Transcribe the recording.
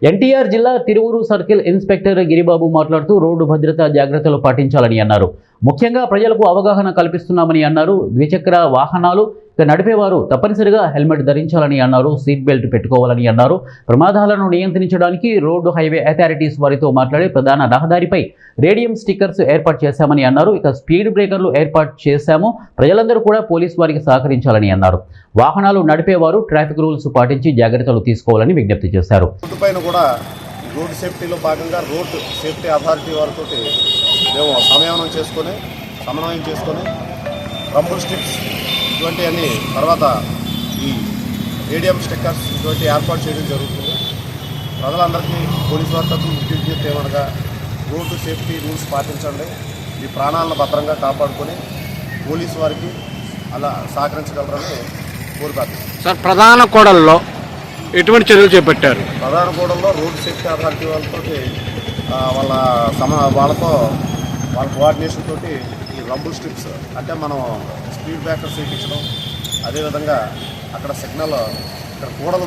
ఎన్టీఆర్ జిల్లా Tiruvuru circle inspector Giribabu మాట్లాడుతూ road భద్రతా జాగ్రత్తలు పాటించాలని అన్నారు. ముఖ్యంగా ప్రజలకు అవగాహన కల్పిస్తున్నామని అన్నారు. ద్విచక్ర వాహనాలు నడిపేవారు తప్పనిసరిగా హెల్మెట్ ధరించాలని అన్నారు. సీట్ బెల్ట్ పెట్టుకోవాలని అన్నారు. ప్రమాదాలను నియంత్రించడానికి రోడ్డు హైవే అథారిటీస్ వారితో మాట్లాడి ప్రధాన రహదారిపై రేడియం స్టిక్కర్స్ ఏర్పాటు చేశామని అన్నారు. ఇక స్పీడ్ బ్రేకర్లు ఏర్పాటు చేశాము. ప్రజలందరూ కూడా పోలీసు వారికి సహకరించాలని అన్నారు. వాహనాలు నడిపేవారు ట్రాఫిక్ రూల్స్ పాటించి జాగ్రత్తలు తీసుకోవాలని విజ్ఞప్తి చేశారు. రోడ్ సేఫ్టీలో భాగంగా రోడ్ సేఫ్టీ అథారిటీ వారితో మేము సమన్వయం చేసుకొని రంబుల్ స్టిక్స్ ఇటువంటివన్నీ తర్వాత ఈ రేడియం స్టిక్కర్స్ ఇటువంటి ఏర్పాటు చేయడం జరుగుతుంది. ప్రజలందరికీ పోలీసు వారి తరఫున విజ్ఞప్తి ఏమనగా రోడ్డు సేఫ్టీ రూల్స్ పాటించండి. ఈ ప్రాణాలను భద్రంగా కాపాడుకొని పోలీసు వారికి అలా సహకరించగలరని కోరుతారు. సార్, ప్రధాన కూడల్లో ఎటువంటి చర్యలు చేపట్టారు? ప్రధాన కూడల్లో రోడ్ సేఫ్టీ అథారిటీ వాళ్ళతో వాళ్ళ కోఆర్డినేషన్ తోటి ఈ రంబుల్ స్ట్రిప్స్ అంటే మనం స్పీడ్ బ్రేకర్స్ వేయించడం, అదేవిధంగా అక్కడ సిగ్నల్ ఇక్కడ కూడలు